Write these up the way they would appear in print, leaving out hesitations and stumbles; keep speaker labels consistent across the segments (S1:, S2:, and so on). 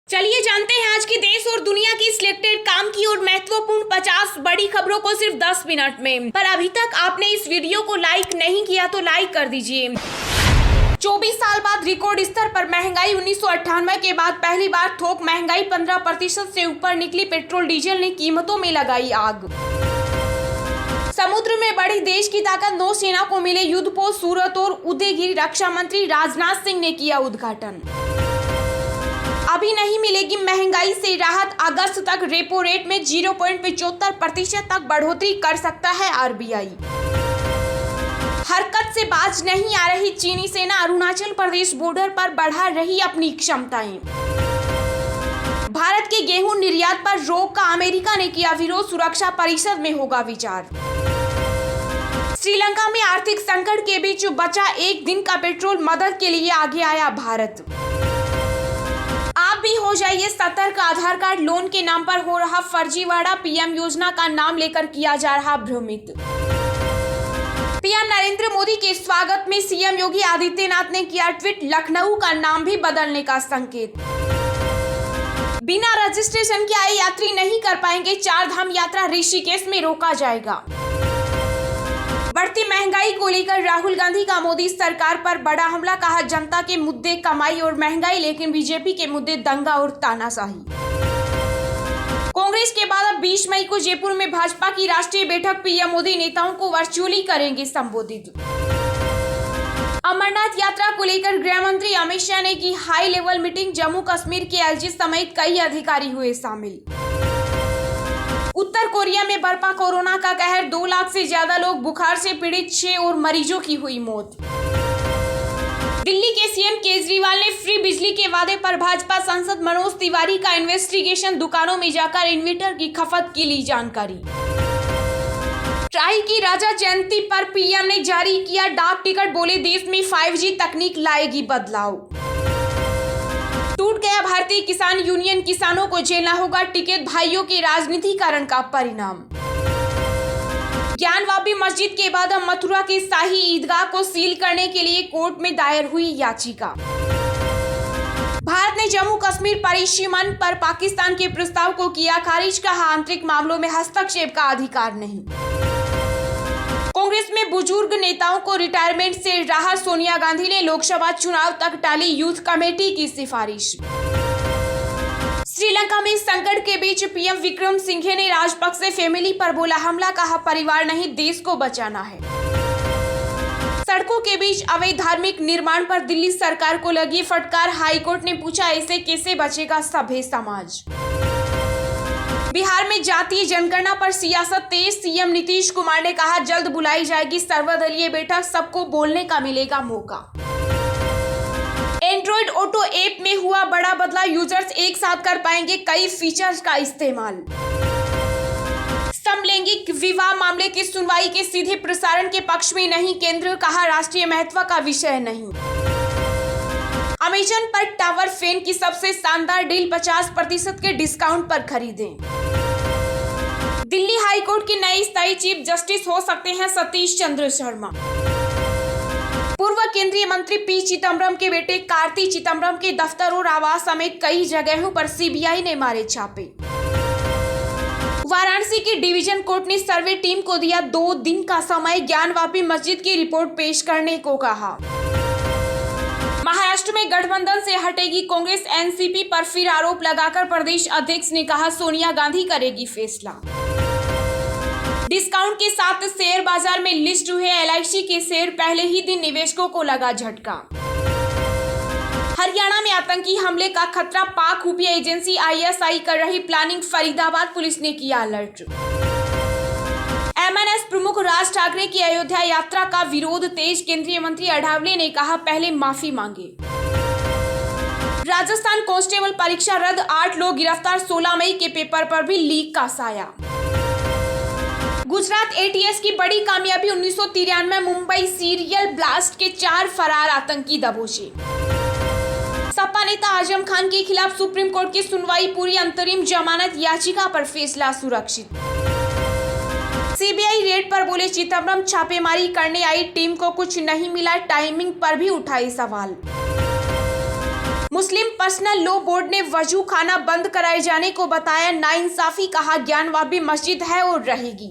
S1: चलिए जानते हैं आज की देश और दुनिया की सिलेक्टेड काम की और महत्वपूर्ण 50 बड़ी खबरों को सिर्फ 10 मिनट में। पर अभी तक आपने इस वीडियो को लाइक नहीं किया तो लाइक कर दीजिए। 24 साल बाद रिकॉर्ड स्तर पर महंगाई। 1998 के बाद पहली बार थोक महंगाई 15% से ऊपर निकली। पेट्रोल डीजल ने कीमतों में लगाई आग। समुद्र में बढ़ी देश की ताकत। नौसेना को मिले युद्धपोत सूरत और उदयगिरी। रक्षा मंत्री राजनाथ सिंह ने किया उद्घाटन। अभी नहीं मिलेगी महंगाई से राहत। अगस्त तक रेपो रेट में 0.75% तक बढ़ोतरी कर सकता है आरबीआई। हरकत से बाज नहीं आ रही चीनी सेना। अरुणाचल प्रदेश बॉर्डर पर बढ़ा रही अपनी क्षमताएं। भारत के गेहूं निर्यात पर रोक का अमेरिका ने किया विरोध। सुरक्षा परिषद में होगा विचार। श्रीलंका में आर्थिक संकट के बीच बचा एक दिन का पेट्रोल। मदद के लिए आगे आया भारत। आप भी हो जाइए सतर्क। आधार कार्ड लोन के नाम पर हो रहा फर्जीवाड़ा। पीएम योजना का नाम लेकर किया जा रहा भ्रमित। पीएम नरेंद्र मोदी के स्वागत में सीएम योगी आदित्यनाथ ने किया ट्वीट। लखनऊ का नाम भी बदलने का संकेत। बिना रजिस्ट्रेशन के आए यात्री नहीं कर पाएंगे चार धाम यात्रा। ऋषिकेश में रोका जाएगा। बढ़ती महंगाई को लेकर राहुल गांधी का मोदी सरकार पर बड़ा हमला। कहा जनता के मुद्दे कमाई और महंगाई, लेकिन बीजेपी के मुद्दे दंगा और तानाशाही। कांग्रेस के बाद अब 20 मई को जयपुर में भाजपा की राष्ट्रीय बैठक। पीएम मोदी नेताओं को वर्चुअली करेंगे संबोधित। अमरनाथ यात्रा को लेकर गृह मंत्री अमित शाह ने की high level meeting. Jammu Kashmir के एलजी समेत कई अधिकारी हुए शामिल। उत्तर कोरिया में बरपा कोरोना का कहर। 2 लाख से ज्यादा लोग बुखार से पीड़ित। 6 और मरीजों की हुई मौत। दिल्ली के सीएम केजरीवाल ने फ्री बिजली के वादे पर भाजपा सांसद मनोज तिवारी का इन्वेस्टिगेशन। दुकानों में जाकर इन्वर्टर की खपत की ली जानकारी। ट्राई की राजा जयंती पर पीएम ने जारी किया डाक टिकट। बोले देश में 5G तकनीक लाएगी बदलाव। टूट गया भारतीय किसान यूनियन। किसानों को झेलना होगा टिकट। भाइयों के राजनीतिकरण का परिणाम। ज्ञानवापी मस्जिद के बाद अब मथुरा की शाही ईदगाह को सील करने के लिए कोर्ट में दायर हुई याचिका। भारत ने जम्मू कश्मीर परिसीमन पर पाकिस्तान के प्रस्ताव को किया खारिज। कहा आंतरिक मामलों में हस्तक्षेप का अधिकार नहीं। कांग्रेस में बुजुर्ग नेताओं को रिटायरमेंट से राहत। सोनिया गांधी ने लोकसभा चुनाव तक टाली यूथ कमेटी की सिफारिश। श्रीलंका में संकट के बीच पीएम विक्रम सिंघे ने राजपक्षे फैमिली पर बोला हमला। कहा परिवार नहीं देश को बचाना है। सड़कों के बीच अवैध धार्मिक निर्माण पर दिल्ली सरकार को लगी फटकार। हाईकोर्ट ने पूछा ऐसे कैसे बचेगा सभ्य समाज। बिहार में जातीय जनगणना पर सियासत तेज। सीएम नीतीश कुमार ने कहा जल्द बुलाई जाएगी सर्वदलीय बैठक। सबको बोलने का मिलेगा मौका। एंड्रॉइड ऑटो ऐप में हुआ बड़ा बदलाव। यूजर्स एक साथ कर पाएंगे कई फीचर्स का इस्तेमाल। समलैंगिक विवाह मामले की सुनवाई के सीधे प्रसारण के पक्ष में नहीं केंद्र। कहा राष्ट्रीय महत्व का विषय नहीं। अमेजन पर टावर फैन की सबसे शानदार डील। 50% के डिस्काउंट पर खरीदें। दिल्ली हाईकोर्ट के नए स्थायी चीफ जस्टिस हो सकते हैं सतीश चंद्र शर्मा। पूर्व केंद्रीय मंत्री पी चिदम्बरम के बेटे कार्ति चिदम्बरम के दफ्तर और आवास समेत कई जगहों पर सीबीआई ने मारे छापे। वाराणसी की डिवीजन कोर्ट ने सर्वे टीम को दिया 2 दिन का समय। ज्ञानवापी मस्जिद की रिपोर्ट पेश करने को कहा। महाराष्ट्र में गठबंधन से हटेगी कांग्रेस। एनसीपी पर फिर आरोप लगाकर प्रदेश अध्यक्ष ने कहा सोनिया गांधी करेगी फैसला। डिस्काउंट के साथ शेयर बाजार में लिस्ट हुए एलआईसी के शेयर। पहले ही दिन निवेशकों को लगा झटका। हरियाणा में आतंकी हमले का खतरा। पाक खुफिया एजेंसी आईएसआई कर रही प्लानिंग। फरीदाबाद पुलिस ने किया अलर्ट। एमएनएस प्रमुख राज ठाकरे की अयोध्या यात्रा का विरोध तेज। केंद्रीय मंत्री अठावले ने कहा पहले माफी मांगे। राजस्थान कांस्टेबल परीक्षा रद्द। 8 लोग गिरफ्तार। 16 मई के पेपर पर भी लीक का साया। गुजरात एटीएस की बड़ी कामयाबी। 1993 मुंबई सीरियल ब्लास्ट के 4 फरार आतंकी दबोचे। सपा नेता आजम खान के खिलाफ सुप्रीम कोर्ट की सुनवाई पूरी। अंतरिम जमानत याचिका पर फैसला सुरक्षित। सीबीआई रेड पर बोले चिदम्बरम छापेमारी करने आई टीम को कुछ नहीं मिला। टाइमिंग पर भी उठाई सवाल। मुस्लिम पर्सनल लॉ बोर्ड ने वजू खाना बंद कराए जाने को बताया नाइंसाफी, कहा ज्ञानवापी मस्जिद है और रहेगी।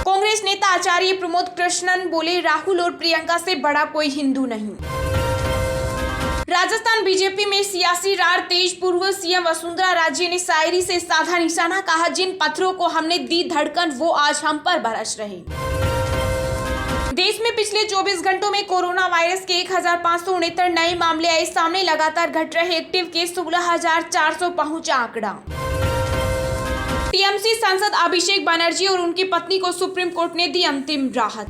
S1: कांग्रेस नेता आचार्य प्रमोद कृष्णन बोले, राहुल और प्रियंका से बड़ा कोई हिंदू नहीं। राजस्थान बीजेपी में सियासी रार तेज। पूर्व सीएम वसुंधरा राजे ने शायरी से साधा निशाना, कहा जिन पत्थरों को हमने दी धड़कन वो आज हम पर बरस रहे। देश में पिछले 24 घंटों में कोरोना वायरस के 1569 नए मामले आए सामने। लगातार घट रहे एक्टिव केस 16,400 पहुंचा आंकड़ा। टीएमसी सांसद अभिषेक बनर्जी और उनकी पत्नी को सुप्रीम कोर्ट ने दी अंतिम राहत।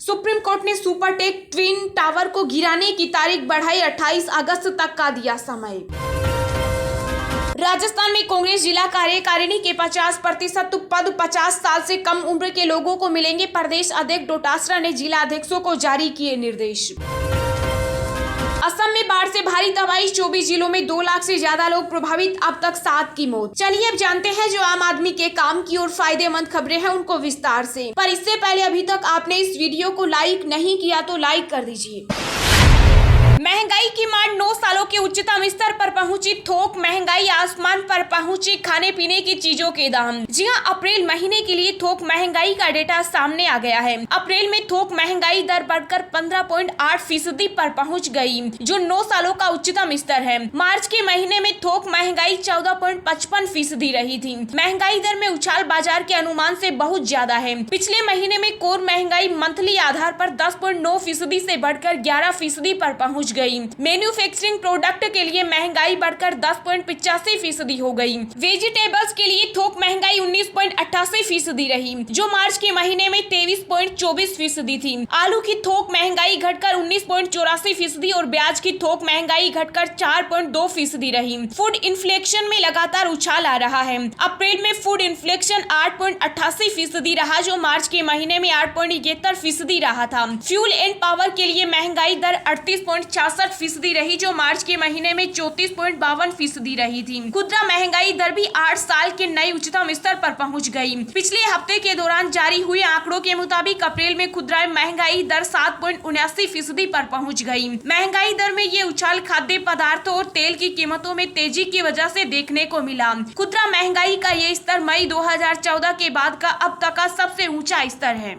S1: सुप्रीम कोर्ट ने सुपरटेक ट्विन टावर को गिराने की तारीख बढ़ाई, 28 अगस्त तक का दिया समय। राजस्थान में कांग्रेस जिला कार्यकारिणी के 50% पद 50 साल से कम उम्र के लोगों को मिलेंगे। प्रदेश अध्यक्ष डोटासरा ने जिला अध्यक्षों को जारी किए निर्देश। असम में बाढ़ से भारी तबाही, 24 जिलों में 2 लाख से ज्यादा लोग प्रभावित, अब तक 7 की मौत। चलिए अब जानते हैं जो आम आदमी के काम की और फायदेमंद खबरें हैं उनको विस्तार से। पर इससे पहले अभी तक आपने इस वीडियो को लाइक नहीं किया तो लाइक कर दीजिए। महंगाई की मार 9 सालों के उच्चतम स्तर पर पहुंची। थोक महंगाई आसमान पर पहुंची। खाने पीने की चीजों के दाम। जी हां, अप्रैल महीने के लिए थोक महंगाई का डेटा सामने आ गया है। अप्रैल में थोक महंगाई दर बढ़कर 15.8% पर पहुंच गई, जो 9 सालों का उच्चतम स्तर है। मार्च के महीने में थोक महंगाई 14.55% रही थी। महंगाई दर में उछाल बाजार के अनुमान से बहुत ज्यादा है। पिछले महीने में कोर महंगाई मंथली आधार पर 10.9% से बढ़कर 11% पर पहुंच गई। मैन्युफैक्चरिंग प्रोडक्ट के लिए महंगाई बढ़कर 10.85% हो गई। वेजिटेबल्स के लिए थोक महंगाई 19.88% रही, जो मार्च के महीने में 23.24% थी। आलू की थोक महंगाई घटकर 19.84% और प्याज की थोक महंगाई घटकर 4.2% रही। फूड इन्फ्लेशन में लगातार उछाल आ रहा है। अप्रैल में फूड इन्फ्लेशन 8.88% रहा, जो मार्च के महीने में 8.71% रहा था। फ्यूल एंड पावर के लिए महंगाई दर 38.66% रही, जो मार्च के महीने में 34.52% रही थी। खुदरा महंगाई दर भी 8 साल के नए उच्चतम स्तर पर पहुंच गई। पिछले हफ्ते के दौरान जारी हुए आंकड़ों के मुताबिक अप्रैल में खुदरा महंगाई दर 7.79% पर पहुंच गई। महंगाई दर में ये उछाल खाद्य पदार्थों और तेल की कीमतों में तेजी की वजह से देखने को मिला। खुदरा महंगाई का ये स्तर मई 2014 के बाद का अब तक का सबसे ऊंचा स्तर है।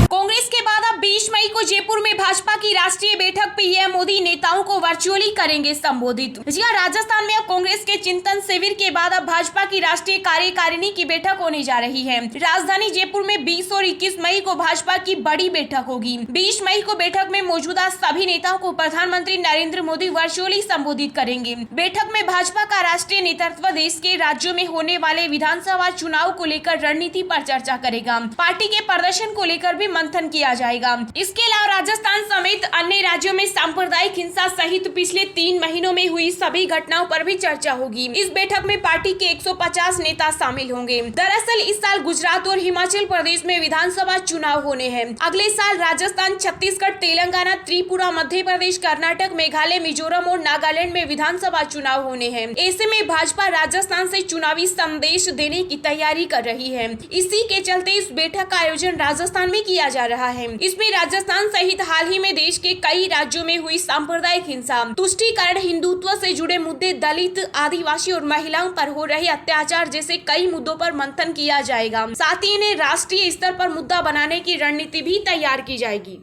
S1: कांग्रेस के बाद अब 20 मई को जयपुर में भाजपा की राष्ट्रीय बैठक पीएम मोदी नेताओं को वर्चुअली करेंगे संबोधित। जी हां, राजस्थान में अब कांग्रेस के चिंतन शिविर के बाद अब भाजपा की राष्ट्रीय कार्यकारिणी की बैठक होने जा रही है। राजधानी जयपुर में 20 और 21 मई को भाजपा की बड़ी बैठक होगी। 20 मई को बैठक में मौजूदा सभी नेताओं को प्रधानमंत्री नरेंद्र मोदी वर्चुअली संबोधित करेंगे। बैठक में भाजपा का राष्ट्रीय नेतृत्व देश के राज्यों में होने वाले विधानसभा चुनाव को लेकर रणनीति पर चर्चा करेगा। पार्टी के प्रदर्शन को लेकर भी मंथन किया जाएगा। इसके अलावा राजस्थान समेत अन्य राज्यों में सांप्रदायिक हिंसा सहित पिछले 3 महीनों में हुई सभी घटनाओं पर भी चर्चा होगी। इस बैठक में पार्टी के 150 नेता शामिल होंगे। दरअसल इस साल गुजरात और हिमाचल प्रदेश में विधानसभा चुनाव होने हैं। अगले साल राजस्थान, छत्तीसगढ़, तेलंगाना, त्रिपुरा, मध्य प्रदेश, कर्नाटक, मेघालय, मिजोरम और नागालैंड में विधानसभा चुनाव होने हैं। ऐसे में भाजपा राजस्थान से चुनावी संदेश देने की तैयारी कर रही है। इसी के चलते इस बैठक का आयोजन राजस्थान में किया जा रहा है। इसमें राजस्थान सहित हाल ही में देश के कई राज्यों में हुई सांप्रदायिक हिंसा, तुष्टीकरण, हिंदुत्व से जुड़े मुद्दे, दलित, आदिवासी और महिलाओं पर हो रहे अत्याचार जैसे कई मुद्दों पर मंथन किया जाएगा। साथ ही इन्हें राष्ट्रीय स्तर पर मुद्दा बनाने की रणनीति भी तैयार की जाएगी।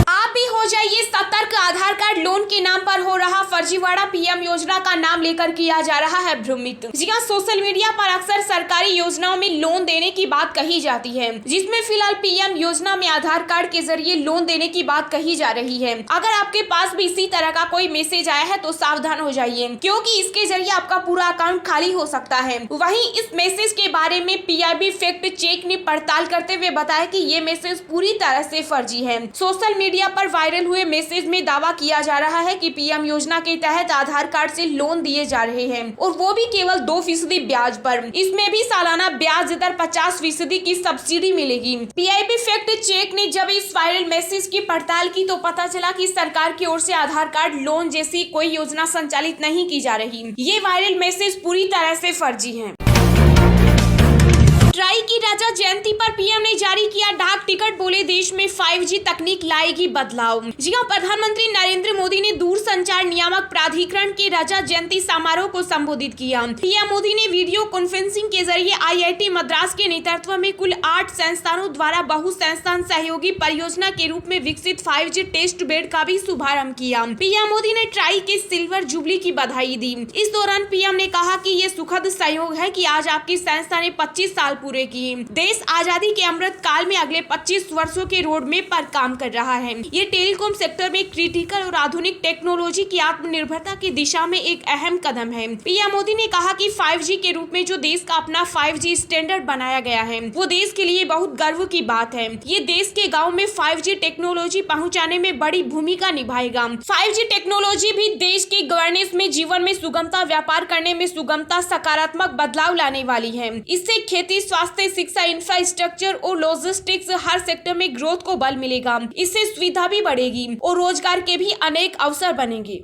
S1: आप भी हो जाइए सतर्क। आधार कार्ड लोन के नाम पर हो रहा फर्जीवाड़ा, पीएम योजना का नाम लेकर किया जा रहा है भ्रमित। जी हां, सोशल मीडिया पर अक्सर सरकारी योजनाओं में लोन देने की बात कही जाती है, जिसमें फिलहाल पीएम योजना में आधार कार्ड के जरिए लोन देने की बात कही जा रही है। अगर आपके पास भी इसी तरह का कोई मैसेज आया है तो सावधान हो जाइए, क्योंकि इसके जरिए आपका पूरा अकाउंट खाली हो सकता है। वहीं इस मैसेज के बारे में पीआईबी फैक्ट चेक ने पड़ताल करते हुए बताया कि ये मैसेज पूरी तरह से फर्जी है। सोशल मीडिया पर वायरल हुए मैसेज में दावा किया जा रहा है कि पीएम योजना के तहत आधार कार्ड से लोन दिए जा रहे हैं, और वो भी केवल 2% ब्याज पर। इसमें भी सालाना ब्याज दर 50% की सब्सिडी मिलेगी। पीआईबी फैक्ट चेक ने जब इस वायरल मैसेज की पड़ताल की तो पता चला कि सरकार की ओर से आधार कार्ड लोन जैसी कोई योजना संचालित नहीं की जा रही। ये वायरल मैसेज पूरी तरह से फर्जी है। ट्राई की रजा जयंती पर पीएम ने जारी किया डाक टिकट, बोले देश में 5G तकनीक लाएगी बदलाव। जी हां, प्रधानमंत्री नरेंद्र मोदी ने दूरसंचार नियामक प्राधिकरण के रजा जयंती समारोह को संबोधित किया। पीएम मोदी ने वीडियो कॉन्फ्रेंसिंग के जरिए IIT मद्रास के नेतृत्व में कुल 8 संस्थानों द्वारा बहु संस्थान सहयोगी परियोजना के रूप में विकसित 5G टेस्ट बेड का भी शुभारंभ किया। पीएम मोदी ने ट्राई के सिल्वर जुबली की बधाई दी। इस दौरान पीएम ने कहा कि ये सुखद संयोग है कि आज आपकी संस्था ने 25 साल पूरे किए। देश आजादी के अमृत काल में अगले 25 वर्षों के रोड मैप पर काम कर रहा है। ये टेलीकॉम सेक्टर में क्रिटिकल और आधुनिक टेक्नोलॉजी की आत्मनिर्भरता की दिशा में एक अहम कदम है। पीएम मोदी ने कहा कि 5G के रूप में जो देश का अपना 5G स्टैंडर्ड बनाया गया है, वो देश के लिए बहुत गर्व की बात है। ये देश के गाँव में 5G टेक्नोलॉजी पहुँचाने में बड़ी भूमिका निभाएगा। 5G टेक्नोलॉजी भी देश की गवर्नेंस में, जीवन में सुगमता, व्यापार करने में सुगमता, सकारात्मक बदलाव लाने वाली है। इससे खेती, स्वास्थ्य, शिक्षा, इंफ्रास्ट्रक्चर और लॉजिस्टिक्स हर सेक्टर में ग्रोथ को बल मिलेगा। इससे सुविधा भी बढ़ेगी और रोजगार के भी अनेक अवसर बनेंगे।